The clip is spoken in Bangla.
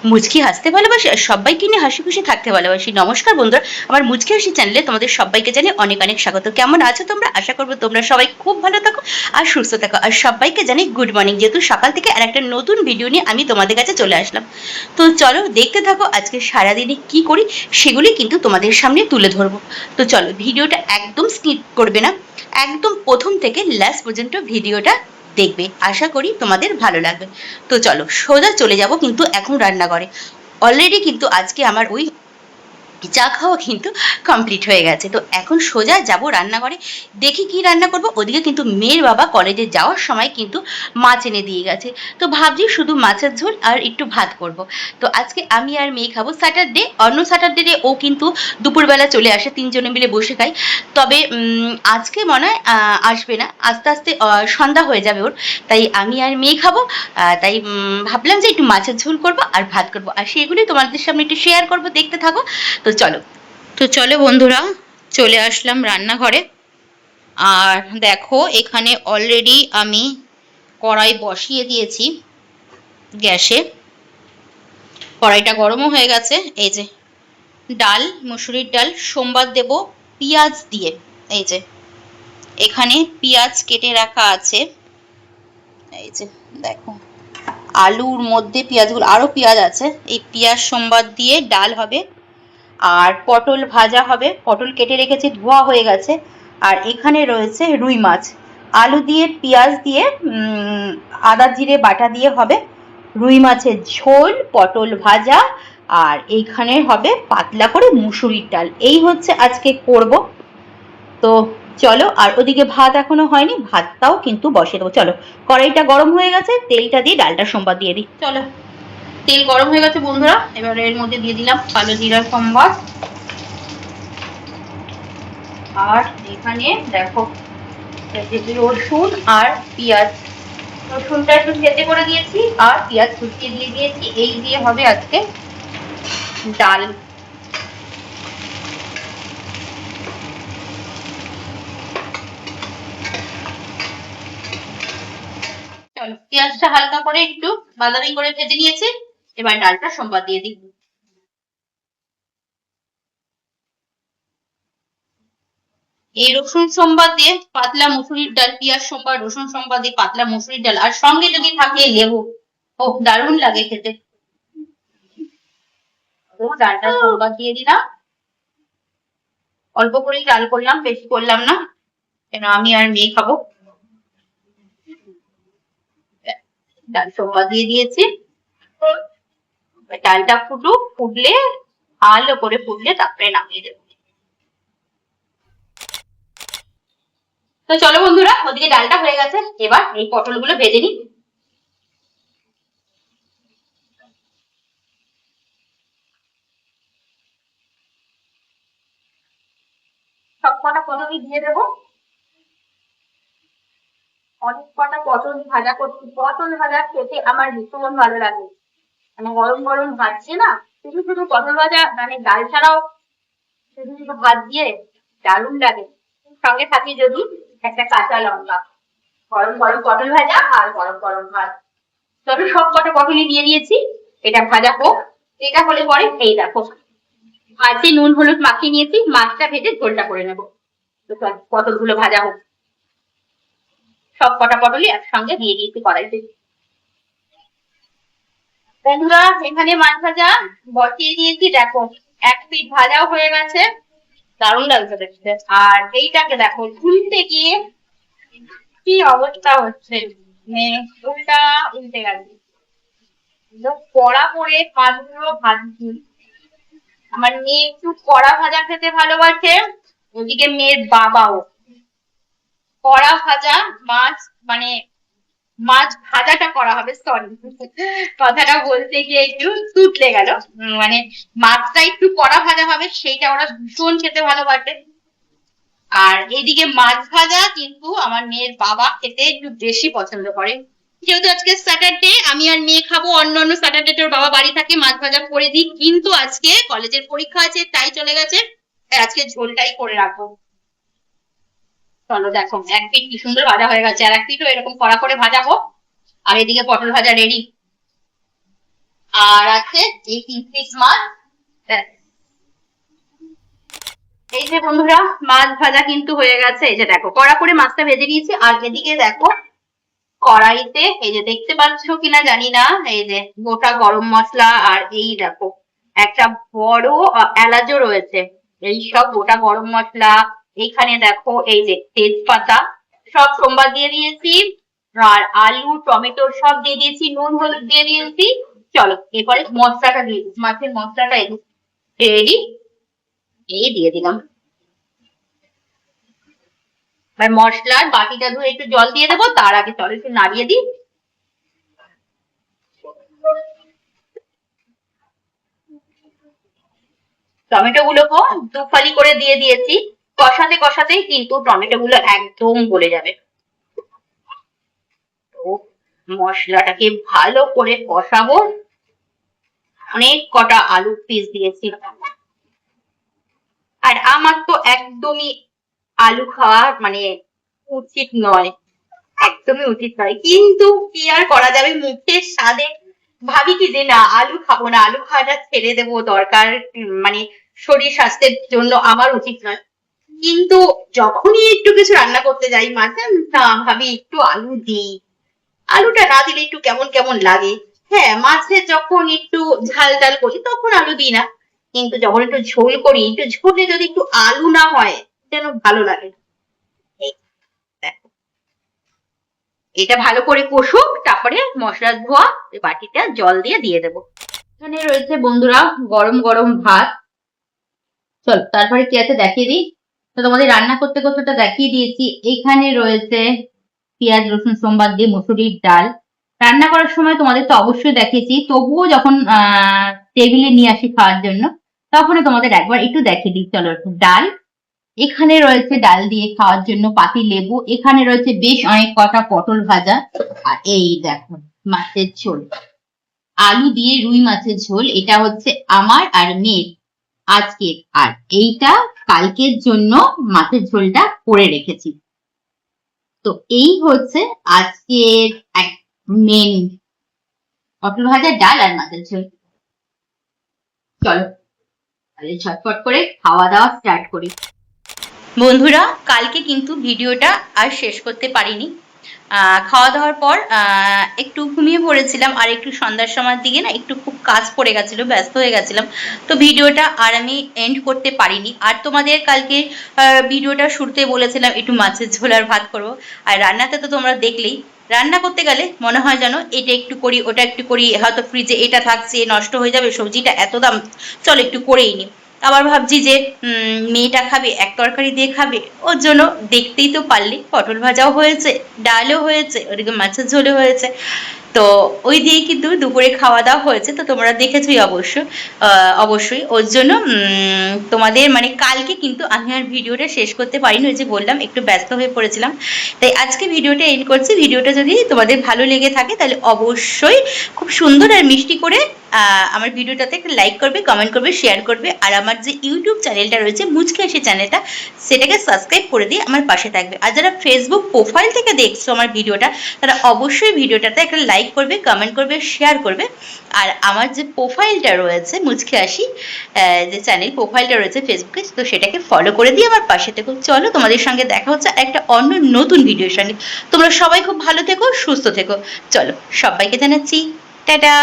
মুচকি হাসতে ভালোবাসি আর সবাইকে নিয়ে হাসি খুশি থাকতে ভালোবাসি। নমস্কার বন্ধুরা, আমার মুচকি হাসি চ্যানেলে তোমাদের সবাইকে জানিয়ে অনেক অনেক স্বাগত। কেমন আছো তোমরা? আশা করবো তোমরা সবাই খুব ভালো থাকো আর সুস্থ থাকো। আর সবাইকে জানি গুড মর্নিং, যেহেতু সকাল থেকে আর একটা নতুন ভিডিও নিয়ে আমি তোমাদের কাছে চলে আসলাম। তো চলো দেখতে থাকো আজকে সারাদিনে কি করি, সেগুলি কিন্তু তোমাদের সামনে তুলে ধরবো। তো চলো, ভিডিওটা একদম স্কিপ করবে না, একদম প্রথম থেকে লাস্ট পর্যন্ত ভিডিওটা দেখবে। আশা করি তোমাদের ভালো লাগবে। তো চলো সোজা চলে যাব কিন্তু এখন রান্নাঘরে। অলরেডি কিন্তু আজকে আমার ওই চা খাওয়া কিন্তু কমপ্লিট হয়ে গেছে। তো এখন সোজা যাব রান্নাঘরে, দেখি কি রান্না করব। ওদিকে কিন্তু মেয়ের বাবা কলেজে যাওয়ার সময় কিন্তু মাছ এনে দিয়ে গেছে। তো ভাবছি শুধু মাছের ঝোল আর একটু ভাত করব। তো আজকে আমি আর মেয়ে খাবো। স্যাটারডে, অন্য স্যাটারডে ও কিন্তু দুপুরবেলা চলে আসে, তিনজনে মিলে বসে খাই। তবে আজকে মনে হয় আসবে না, আস্তে আস্তে সন্ধ্যা হয়ে যাবে ওর। তাই আমি আর মেয়ে খাবো। তাই ভাবলাম যে একটু মাছের ঝোল করব আর ভাত করব, আর সেগুলি তোমাদের সামনে একটু শেয়ার করব, দেখতে থাকো। তো চলো বন্ধুরা, চলে আসলাম রান্নাঘরে। আর দেখো এখানে অলরেডি আমি কড়াই বসিয়ে দিয়েছি গ্যাসে। কড়াইটা গরমও হয়ে গেছে। এই যে ডাল, মুসুরির ডাল সোমবার দেব পেঁয়াজ দিয়ে। এই যে এখানে পেঁয়াজ কেটে রাখা আছে। এই যে দেখো, আলুর মধ্যে পেঁয়াজগুলো, আরো পেঁয়াজ আছে। এই পেঁয়াজ সোমবার দিয়ে ডাল হবে। আর পটল ভাজা হবে, পটল কেটে রেখেছি, ধোয়া হয়ে গেছে। আর এখানে রয়েছে রুই মাছ। আলু দিয়ে পেঁয়াজ দিয়ে আদা জিরে বাটা দিয়ে হবে রুই মাছের ঝোল, পটল ভাজা। আর এইখানে হবে পাতলা করে মুসুরির ডাল। এই হচ্ছে আজকে করব। তো চলো, আর ওদিকে ভাত এখনো হয়নি, ভাতটাও কিন্তু বসিয়ে দেবো। চলো, কড়াইটা গরম হয়ে গেছে, তেলটা দিয়ে ডালটা সোমবার দিয়ে দিই। চলো, তেল গরম হয়ে গেছে বন্ধুরা, এবার এর মধ্যে দিয়ে দিলাম কালো জিরা সোমবার। আর এখানে দেখো রসুন আর পেঁয়াজ, রসুনটা একটু থেতে করে দিয়েছি আর পেঁয়াজ কুচিয়ে দিয়ে দিয়েছি। এই দিয়ে হবে আজকে ডাল। চলো, পেঁয়াজটা হালকা করে একটু বাদামি করে ভেজে নিয়েছি, এবার ডালটা সোমবার দিয়ে দিই। এই রসুন সোমবার দিয়ে পাতলা মুসুরির ডাল, পেঁয়াজ সোমবার, রসুন সোমবার দিয়ে পাতলা মুসুরির ডাল, আর সঙ্গে যদি থাকে লেবু, ও দারুণ লাগে খেতে। তো ডালটা সোমবার দিয়ে দিলাম। অল্প করেই ডাল করলাম, বেশি করলাম না, কেন আমি আর মেয়ে খাবো। ডাল সোমবার দিয়ে দিয়েছি। ডালটা ফুটলে ভালো করে ফুটলে তারপরে নামিয়ে দেবো। তো চলো বন্ধুরা, ওদিকে ডালটা হয়ে গেছে, এবার এই পটলগুলো ভেজে নিই। সব কটা পটলই দিয়ে দেবো। অনেক কটা পটল ভাজা করছি, পটল ভাজা খেতে আমার ভীষণ ভালো লাগে। মানে গরম গরম ভাজছে না, শুধু শুধু পটল ভাজা, মানে ডাল ছাড়াও শুধু শুধু ভাত দিয়ে দারুণ লাগে। সঙ্গে থাকি যদি একটা কাঁচা লঙ্কা, গরম গরম পটল ভাজা আর গরম গরম ভাত। তবে সব কটা পটলই দিয়ে দিয়েছি, এটা ভাজা হোক। এটা হলে পরে এই দেখো ভাজে নুন হলুদ মাখিয়ে নিয়েছি, মাছটা ভেজে ঝোলটা করে নেবো। তো পটলগুলো ভাজা হোক। সব কটা পটলই একসঙ্গে দিয়ে দিয়েছি কড়াইতে। বন্ধুরা, এখানে মাছ ভাজা বসিয়ে দিয়েছি, দেখো এক পিঠ ভাজাও হয়ে গেছে, দারুণ লাগছে দেখতে। আর এইটাকে দেখো ঝুলতে গিয়ে কি অবস্থা হচ্ছে, উল্টা উল্টে গেছে, কড়া পড়ে মাছগুলো ভাজছি। আমার মেয়ে একটু কড়া ভাজা খেতে ভালোবাসে, ওদিকে মেয়ের বাবাও কড়া ভাজা মাছ, মানে মাছ ভাজাটা করা হবে, সরি কথাটা বলতে গিয়ে একটু তুতলে গেল। মানে মাছটা একটু কড়া ভাজা হবে, সেইটা ওরা ভীষণ খেতে ভালোবাসে। আর এদিকে মাছ ভাজা কিন্তু আমার মেয়ের বাবা খেতে একটু বেশি পছন্দ করে। যেহেতু আজকে স্যাটারডে, আমি আর মেয়ে খাবো, অন্য অন্য স্যাটারডে তোর বাবা বাড়ি থাকে, মাছ ভাজা করে দিই, কিন্তু আজকে কলেজের পরীক্ষা আছে তাই চলে গেছে, তাই আজকে ঝোলটাই করে রাখবো। চলো দেখো এক পিঠ কি সুন্দর ভাজা হয়ে গেছে, আর এক পিঠও এরকম কড়া করে ভাজা হোক। আর এদিকে পটল ভাজা রেডি। আর আছে এই 3 পিস মাছ। এই যে বন্ধুরা মাছ ভাজা কিন্তু হয়ে গেছে। এই যে দেখো কড়া করে মাছটা ভেজে নিয়েছি। আর এদিকে দেখো কড়াইতে এই যে দেখতে পাচ্ছ কিনা জানি না, এই যে গোটা গরম মশলা আর এই দেখো একটা বড় এলাচও রয়েছে। এই সব গোটা গরম মশলা, এইখানে দেখো এই যে তেজপাতা সব সোমবার দিয়ে দিয়েছি। আর আলু টমেটো সব দিয়ে দিয়েছি, নুন হলুদ দিয়ে দিয়েছি। চলো এরপরে মশলাটা দিয়ে দিচ্ছি, মাছের মশলাটা রেডি, এই দিয়ে দিলাম। এবার মশলার বাটিটা ধুয়ে একটু জল দিয়ে দেবো, তার আগে চলো একটু নাড়িয়ে দিই। টমেটো গুলোকে 2 ফালি করে দিয়ে দিয়েছি। কষাতে কষাতেই কিন্তু টমেটো গুলো একদম গলে যাবে। তো মশলাটাকে ভালো করে কষাবো। অনেক কটা আলু পিস দিয়েছি। আর আমার তো একদমই আলু খাওয়া মানে উচিত নয়, একদমই উচিত নয়, কিন্তু কি আর করা যাবে, মুখের স্বাদে ভাবি কি যে না আলু খাবো না, আলু খাওয়াটা ছেড়ে দেবো, দরকার মানে শরীর স্বাস্থ্যের জন্য আমার উচিত নয়। কিন্তু যখনই একটু কিছু রান্না করতে যাই মাঝে না ভাবি একটু আলু দিই, আলুটা না দিলে একটু কেমন কেমন লাগে। হ্যাঁ মাঝে যখন একটু ঝাল টাল করি তখন আলু দিই না, কিন্তু যখন একটু ঝোল করি, একটু ঝোলে যদি একটু আলু না হয় যেন ভালো লাগে। এই দেখো, এটা ভালো করে কষুক, তারপরে মশলা ধোয়া বাটিটা জল দিয়ে দেবো। এখানে রয়েছে বন্ধুরা গরম গরম ভাত। চল তারপরে কি আছে দেখিয়ে দিই। তো তোমাদের রান্না করতে করতে দেখিয়ে দিয়েছি। এখানে রয়েছে পেঁয়াজ রসুন সোমবার দিয়ে মুসুরির ডাল। রান্না করার সময় তোমাদের তো অবশ্যই দেখিয়েছি, তবুও যখন টেবিলে নিয়ে আসি খাওয়ার জন্য তখনই তোমাদের একবার একটু দেখিয়ে দিই। চলো ডাল, এখানে রয়েছে ডাল দিয়ে খাওয়ার জন্য পাতি লেবু, এখানে রয়েছে বেশ অনেক কটা পটল ভাজা, আর এই দেখো মাছের ঝোল, আলু দিয়ে রুই মাছের ঝোল। এটা হচ্ছে আমার আর মেয়ের আজকে, আর এইটা কালকের জন্য মাছের ঝোলটা করে রেখেছি। তো এই হচ্ছে আজকের এক মেন, পটল ভাজা ডাল আর মাছের ঝোল। চলো তাহলে ঝটপট করে খাওয়া দাওয়া স্টার্ট করি। বন্ধুরা কালকে কিন্তু ভিডিওটা আর শেষ করতে পারিনি। খাওয়া দাওয়ার পর একটু ঘুমিয়ে পড়েছিলাম, আর একটু সন্ধ্যার সময়ের দিকে না একটু খুব কাজ পড়ে গেছিল, ব্যস্ত হয়ে গেছিলাম, তো ভিডিওটা আর আমি এন্ড করতে পারিনি। আর তোমাদের কালকে ভিডিওটা শুরুতে বলেছিলাম একটু মাছের ঝোল আর ভাত করবো, আর রান্নাতে তো তোমরা দেখলেই। রান্না করতে গেলে মনে হয় যেন এটা একটু করি ওটা একটু করি, হয়তো ফ্রিজে এটা থাকছে নষ্ট হয়ে যাবে, সবজিটা এত দাম, চল একটু করেই নি। আবার ভাবছি যে মেয়েটা খাবে, এক তরকারি দিয়ে খাবে, ওর জন্য দেখতেই তো পারলে পটল ভাজাও হয়েছে, ডালও হয়েছে, ওদিকে মাছের ঝোলও হয়েছে। তো ওই দিয়েই কিন্তু দুপুরে খাওয়া দাওয়া হয়েছে, তো তোমরা দেখেছোই অবশ্যই। ওর জন্য তোমাদের মানে কালকে কিন্তু আমি আর ভিডিওটা শেষ করতে পারিনি, ওই যে বললাম একটু ব্যস্ত হয়ে পড়েছিলাম। তাই আজকে ভিডিওটা এন্ড করছি। ভিডিওটা যদি তোমাদের ভালো লেগে থাকে তাহলে অবশ্যই খুব সুন্দর আর মিষ্টি করে আমার ভিডিওটাতে একটা লাইক করবে, কমেন্ট করবে, শেয়ার করবে। আর আমার যে ইউটিউব চ্যানেলটা রয়েছে মুচকি হাসি চ্যানেলটা, সেটাকে সাবস্ক্রাইব করে দিয়ে আমার পাশে থাকবে। আর যারা ফেসবুক প্রোফাইল থেকে দেখছো আমার ভিডিওটা, তারা অবশ্যই ভিডিওটাতে একটা লাইক করবে, কমেন্ট করবে, শেয়ার করবে। আর আমার যে প্রোফাইলটা রয়েছে মুচকি হাসি যে চ্যানেল প্রোফাইলটা রয়েছে ফেসবুকে, তো সেটাকে ফলো করে দিয়ে আমার পাশে থেকো। চলো তোমাদের সঙ্গে দেখা হচ্ছে একটা অন্য নতুন ভিডিওর সঙ্গে। তোমরা সবাই খুব ভালো থেকো, সুস্থ থেকো। চলো সবাইকে জানাচ্ছি টাটা।